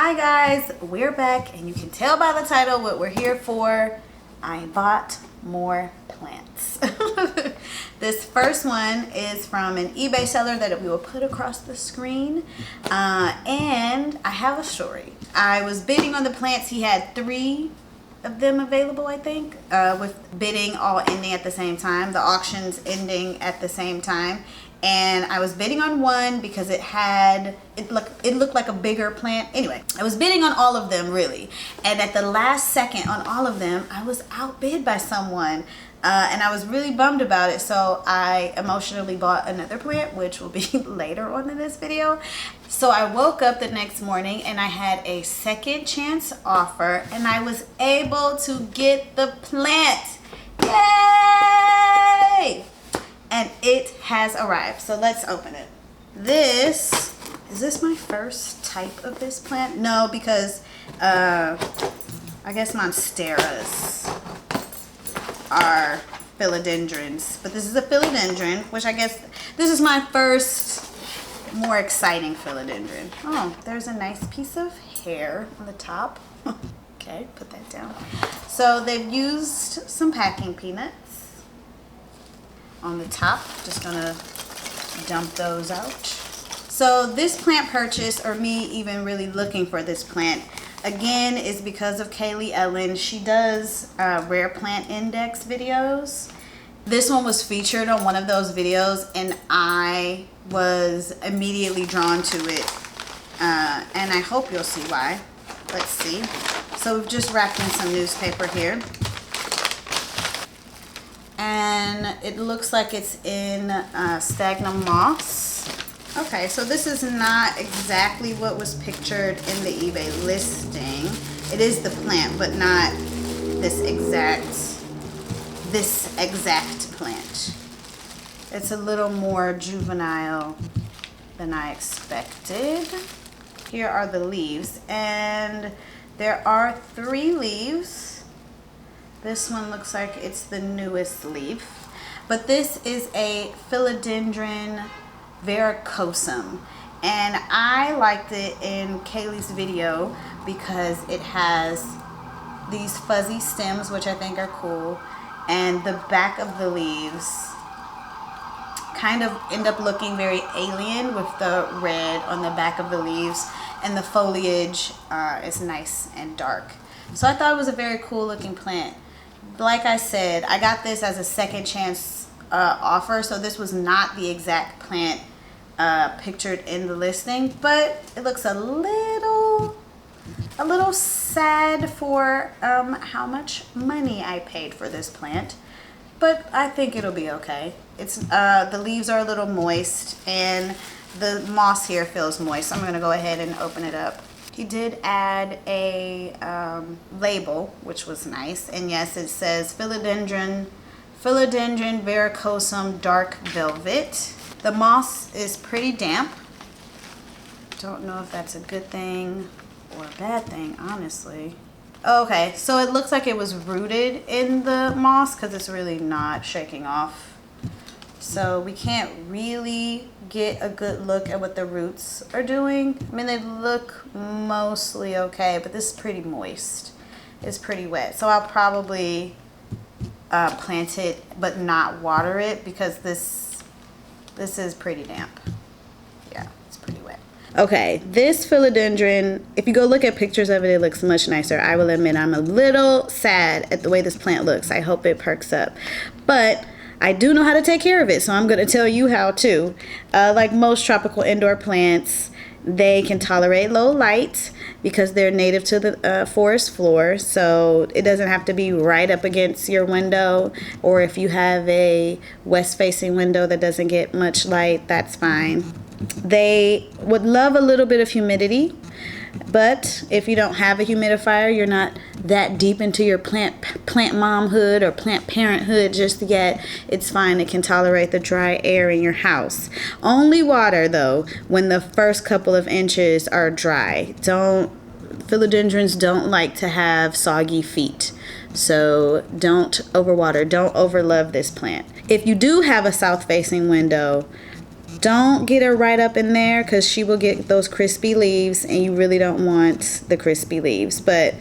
Hi guys, we're back and you can tell by the title what we're here for. I bought more plants. This first one is from an eBay seller that we will put across the screen. And I have a story. I was bidding on the plants. He had 3 of them available, I think, with bidding all ending at the same time. The auctions ending at the same time. And I was bidding on one because it looked like a bigger plant. Anyway, I was bidding on all of them really. And at the last second on all of them, I was outbid by someone. And I was really bummed about it. So I emotionally bought another plant, which will be later on in this video. So I woke up the next morning and I had a second chance offer and I was able to get the plant. Yay! And it has arrived. So let's open it. Is this my first type of this plant? No, because I guess monsteras are philodendrons, but this is a philodendron, which I guess this is my first more exciting philodendron. Oh, there's a nice piece of hair on the top. Okay, put that down. So they've used some packing peanuts on the top. Just gonna dump those out. So this plant purchase, or me even really looking for this plant, again, is because of Kaylee Ellen. She does rare plant index videos. This one was featured on one of those videos and I was immediately drawn to it. And I hope you'll see why. Let's see. So we've just wrapped in some newspaper here. And it looks like it's in sphagnum moss. Okay, so this is not exactly what was pictured in the eBay listing. It is the plant, but not this exact plant. It's a little more juvenile than I expected. Here are the leaves, and there are 3 leaves. This one looks like it's the newest leaf, but this is a Philodendron varicosum, and I liked it in Kaylee's video because it has these fuzzy stems, which I think are cool, and the back of the leaves kind of end up looking very alien with the red on the back of the leaves, and the foliage is nice and dark. So I thought it was a very cool looking plant. Like I said, I got this as a second chance offer, so this was not the exact plant pictured in the listing, but it looks a little sad for how much money I paid for this plant, but I think it'll be okay. It's the leaves are a little moist and the moss here feels moist, so I'm gonna go ahead and open it up. He did add a label, which was nice. And yes, it says Philodendron varicosum dark velvet. The moss is pretty damp. Don't know if that's a good thing or a bad thing, honestly. Okay, so it looks like it was rooted in the moss because it's really not shaking off. So we can't really get a good look at what the roots are doing. I mean, they look mostly okay, but this is pretty moist. It's pretty wet. So I'll probably plant it, but not water it because this is pretty damp. Yeah, it's pretty wet. Okay, this philodendron, if you go look at pictures of it, it looks much nicer. I will admit I'm a little sad at the way this plant looks. I hope it perks up. But I do know how to take care of it, so I'm going to tell you how to. Like most tropical indoor plants, they can tolerate low light because they're native to the forest floor, so it doesn't have to be right up against your window, or if you have a west-facing window that doesn't get much light, that's fine. They would love a little bit of humidity, but if you don't have a humidifier, you're not that deep into your plant momhood or plant parenthood just yet, it's fine. It can tolerate the dry air in your house. Only water though when the first couple of inches are dry. Philodendrons don't like to have soggy feet, so don't overwater, don't overlove this plant. If you do have a south facing window, Don't get her right up in there because she will get those crispy leaves, and you really don't want the crispy leaves. But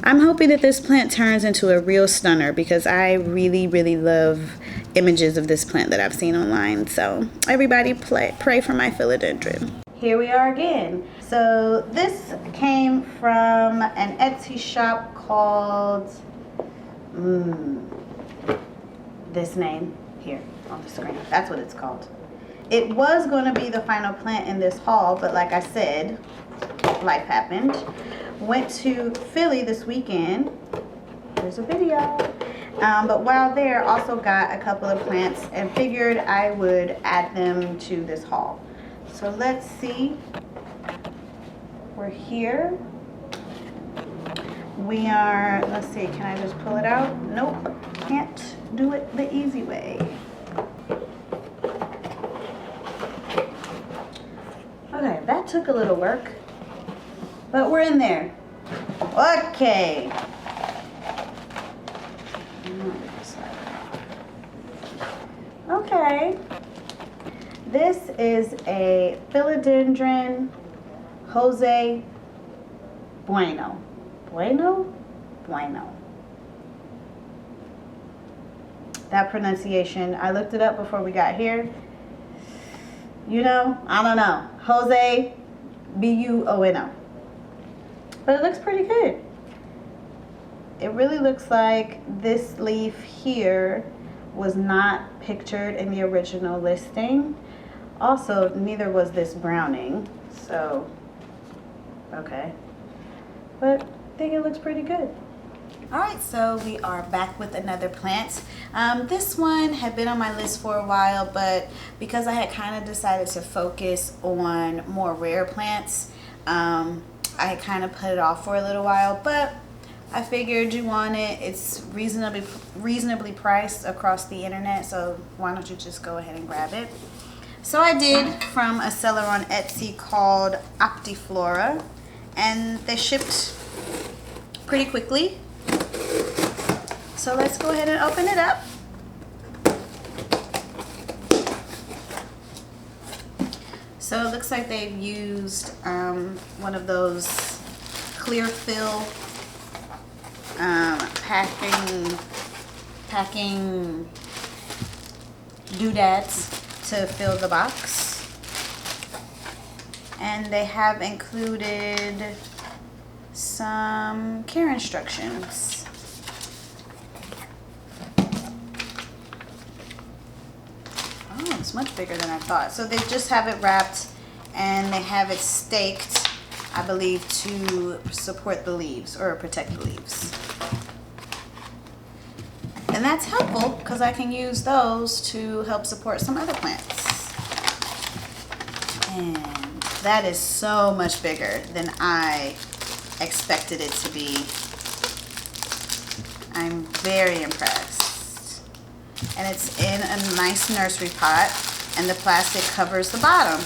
I'm hoping that this plant turns into a real stunner because I really, really love images of this plant that I've seen online. So everybody pray for my philodendron. Here we are again. So this came from an Etsy shop called this name here on the screen. That's what it's called. It was going to be the final plant in this haul, but like I said, life happened. Went to Philly this weekend. There's a video. But while there, also got a couple of plants and figured I would add them to this haul. So let's see. We're here. We are, let's see, can I just pull it out? Nope, can't do it the easy way. Okay, that took a little work, but we're in there. Okay. Okay. This is a Philodendron Jose bueno. Bueno? That pronunciation, I looked it up before we got here. You know, I don't know. Jose, B-U-O-N-O. But it looks pretty good. It really looks like this leaf here was not pictured in the original listing. Also, neither was this browning. So, okay. But I think it looks pretty good. Alright, so we are back with another plant. This one had been on my list for a while, but because I had kind of decided to focus on more rare plants, I had kind of put it off for a little while, but I figured you want it. It's reasonably priced across the internet, so why don't you just go ahead and grab it. So I did, from a seller on Etsy called Optiflora, and they shipped pretty quickly. So let's go ahead and open it up. So it looks like they've used one of those clear fill packing doodads to fill the box. And they have included some care instructions. Oh, it's much bigger than I thought. So they just have it wrapped and they have it staked, I believe, to support the leaves or protect the leaves. And that's helpful because I can use those to help support some other plants. And that is so much bigger than I expected it to be. I'm very impressed. And it's in a nice nursery pot, and the plastic covers the bottom.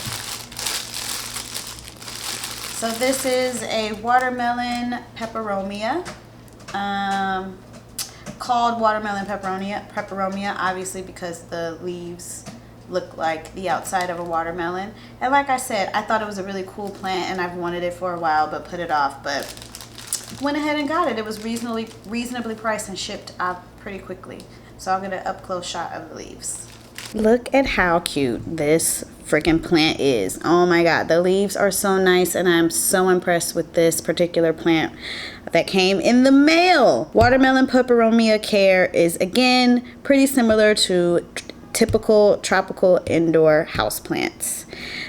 So this is a watermelon peperomia, called watermelon peperomia, obviously because the leaves look like the outside of a watermelon. And like I said, I thought it was a really cool plant and I've wanted it for a while but put it off, but went ahead and got it. It was reasonably priced and shipped out pretty quickly. So I'll get an up close shot of the leaves. Look at how cute this freaking plant is. Oh my god, the leaves are so nice and I'm so impressed with this particular plant that came in the mail. Watermelon peperomia care is again pretty similar to typical tropical indoor houseplants.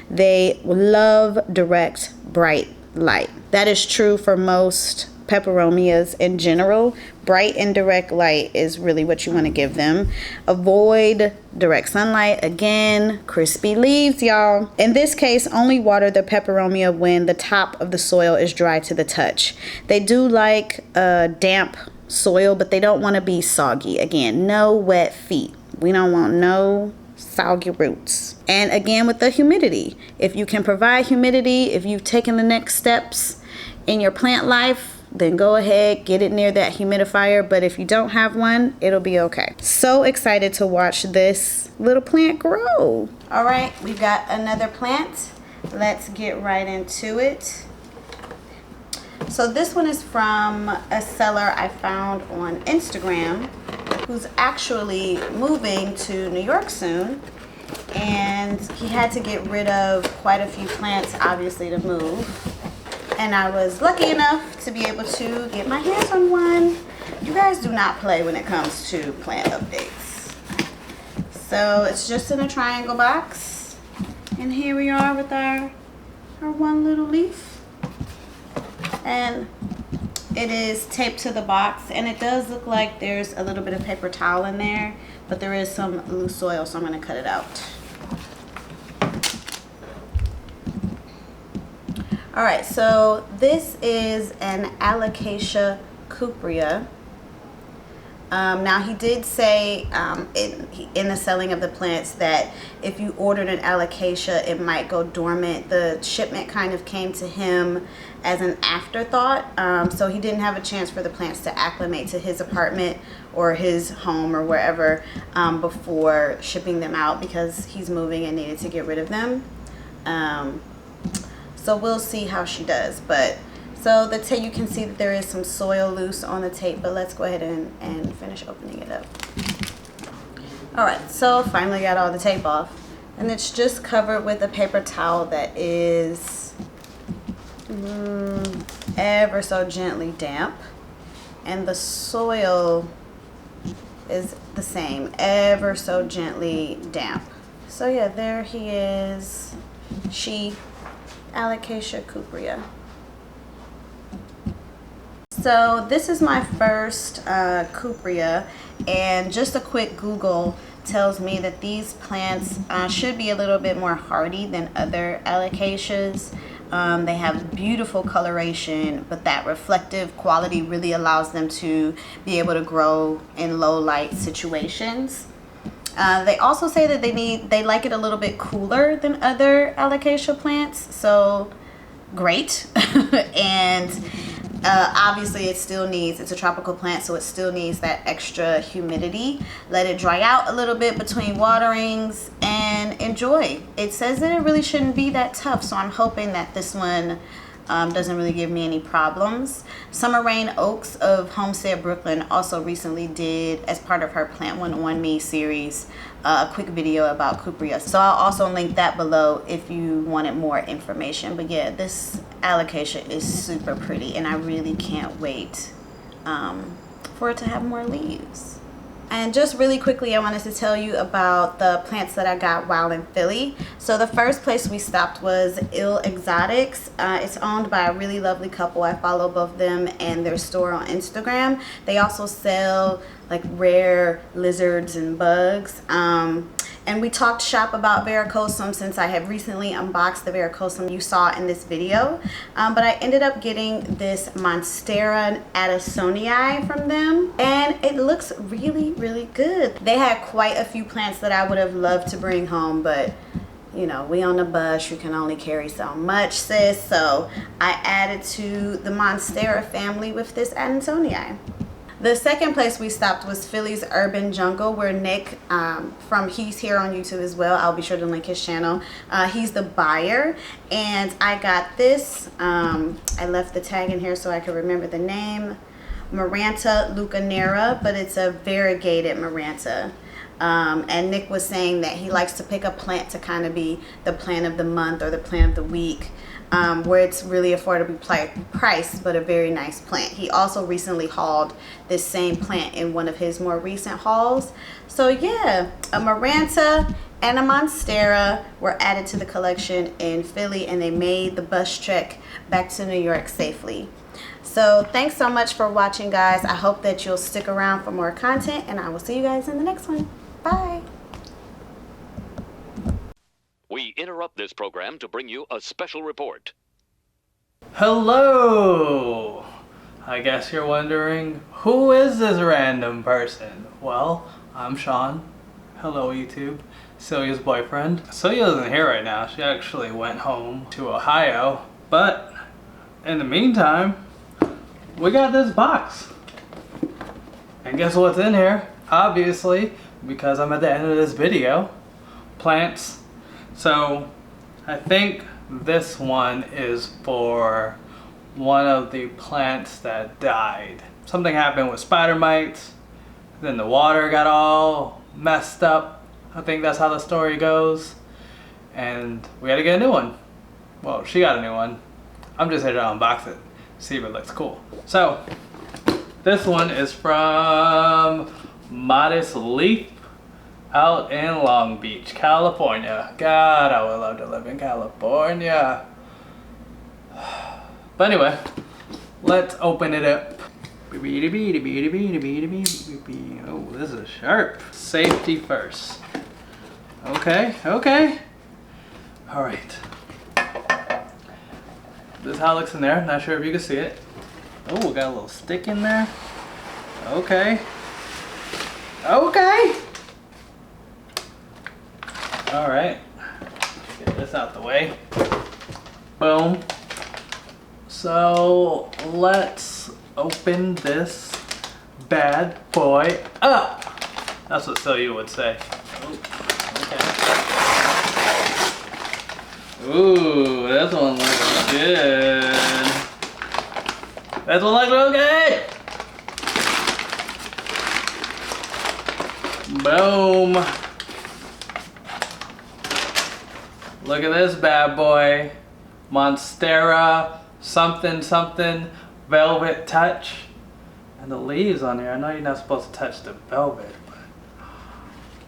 They love direct bright light. That is true for most peperomias in general. Bright and direct light is really what you want to give them. Avoid direct sunlight. Again, crispy leaves, y'all. In this case, only water the peperomia when the top of the soil is dry to the touch. They do like damp soil, but they don't want to be soggy. Again, no wet feet. We don't want no soggy roots. And again, with the humidity, if you can provide humidity, if you've taken the next steps in your plant life, then go ahead, get it near that humidifier. But if you don't have one, it'll be okay. So excited to watch this little plant grow. All right, we've got another plant. Let's get right into it. So this one is from a seller I found on Instagram who's actually moving to New York soon. And he had to get rid of quite a few plants, obviously, to move. And I was lucky enough to be able to get my hands on one. You guys do not play when it comes to plant updates. So it's just in a triangle box. And here we are with our one little leaf. And it is taped to the box. And it does look like there's a little bit of paper towel in there. But there is some loose soil, so I'm going to cut it out. All right, so this is an Alocasia Cooperia. Now he did say in the selling of the plants that if you ordered an Alocasia, it might go dormant. The shipment kind of came to him as an afterthought, so he didn't have a chance for the plants to acclimate to his apartment or his home or wherever before shipping them out because he's moving and needed to get rid of them. So we'll see how she does. But so the tape, you can see that there is some soil loose on the tape, but let's go ahead and finish opening it up. All right, so finally got all the tape off, and it's just covered with a paper towel that is ever so gently damp, and the soil is the same, ever so gently damp. So yeah, there he is. She, Alocasia Cooperia. So this is my first Cooperia, and just a quick Google tells me that these plants should be a little bit more hardy than other Alocasias. They have beautiful coloration, but that reflective quality really allows them to be able to grow in low light situations. They also say that they like it a little bit cooler than other Alocasia plants, so great. And obviously it's a tropical plant, so it still needs that extra humidity. Let it dry out a little bit between waterings and enjoy. It says that it really shouldn't be that tough, so I'm hoping that this one doesn't really give me any problems. Summer Rain Oaks of Homestead Brooklyn also recently did, as part of her Plant 101 Me series, a quick video about Cooperia. So I'll also link that below if you wanted more information. But yeah, this Alocasia is super pretty, and I really can't wait for it to have more leaves. And just really quickly, I wanted to tell you about the plants that I got while in Philly. So the first place we stopped was Ill Exotics. It's owned by a really lovely couple. I follow both them and their store on Instagram. They also sell like rare lizards and bugs. And we talked shop about varicosum since I have recently unboxed the varicosum you saw in this video. But I ended up getting this Monstera Addisonii from them, and it looks really, really good. They had quite a few plants that I would have loved to bring home, but you know, we on the bus, you can only carry so much, sis. So I added to the Monstera family with this Addisonii. The second place we stopped was Philly's Urban Jungle, where Nick, he's here on YouTube as well. I'll be sure to link his channel. He's the buyer, and I got this. I left the tag in here so I could remember the name. Maranta Lucanera, but it's a variegated Maranta. And Nick was saying that he likes to pick a plant to kind of be the plant of the month or the plant of the week. Where it's really affordably priced, but a very nice plant. He also recently hauled this same plant in one of his more recent hauls. So yeah, a Maranta and a Monstera were added to the collection in Philly, and they made the bus trek back to New York safely. So thanks so much for watching, guys. I hope that you'll stick around for more content, and I will see you guys in the next one. Bye. We interrupt this program to bring you a special report. Hello! I guess you're wondering, who is this random person? Well, I'm Sean. Hello, YouTube. Celia's boyfriend. Celia isn't here right now. She actually went home to Ohio. But in the meantime, we got this box. And guess what's in here? Obviously, because I'm at the end of this video, plants. So I think this one is for one of the plants that died. Something happened with spider mites, then the water got all messed up. I think that's how the story goes. And we had to get a new one. Well, she got a new one. I'm just here to unbox it, see if it looks cool. So, this one is from Modest Leaf out in Long Beach, California. God, I would love to live in California. But anyway, let's open it up. Oh, this is sharp. Safety first. Okay, okay. All right. This is how it looks in there. Not sure if you can see it. Oh, we got a little stick in there. Okay. Okay. All right. Get this out the way. Boom. So let's open this bad boy up. That's what Celia would say. Ooh, this one looks good. This one looks real good. Boom. Look at this bad boy. Monstera something something velvet touch. And the leaves on here, I know you're not supposed to touch the velvet, but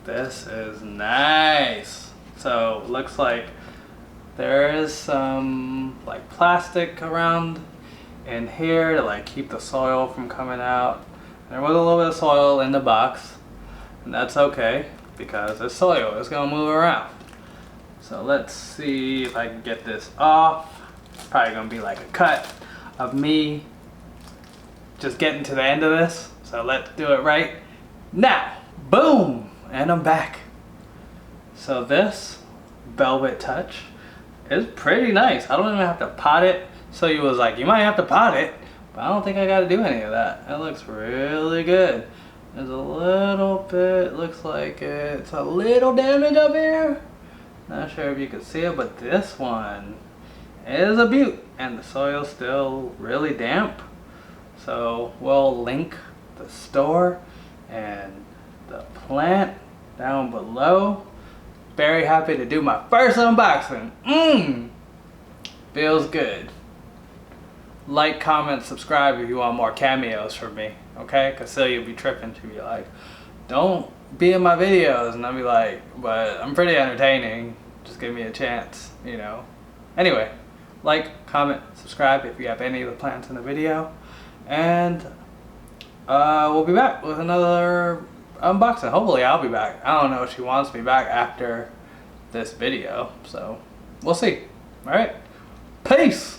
this is nice. So looks like there is some like plastic around in here to like keep the soil from coming out. There was a little bit of soil in the box, and that's okay because it's soil, it's gonna move around. So let's see if I can get this off. It's probably gonna be like a cut of me just getting to the end of this. So let's do it right now. Boom, and I'm back. So this velvet touch is pretty nice. I don't even have to pot it. So you was like, you might have to pot it, but I don't think I gotta do any of that. It looks really good. There's a little bit, looks like it's a little damage up here. Not sure if you can see it, but this one is a beaut. And the soil's still really damp. So we'll link the store and the plant down below. Very happy to do my first unboxing. Feels good. Like, comment, subscribe if you want more cameos from me, okay? Cause Celia will be tripping. She'll be like, don't be in my videos. And I'll be like, but I'm pretty entertaining. Just give me a chance, you know? Anyway, like, comment, subscribe if you have any of the plants in the video. And we'll be back with another unboxing. Hopefully I'll be back. I don't know if she wants me back after this video, so we'll see. All right, peace.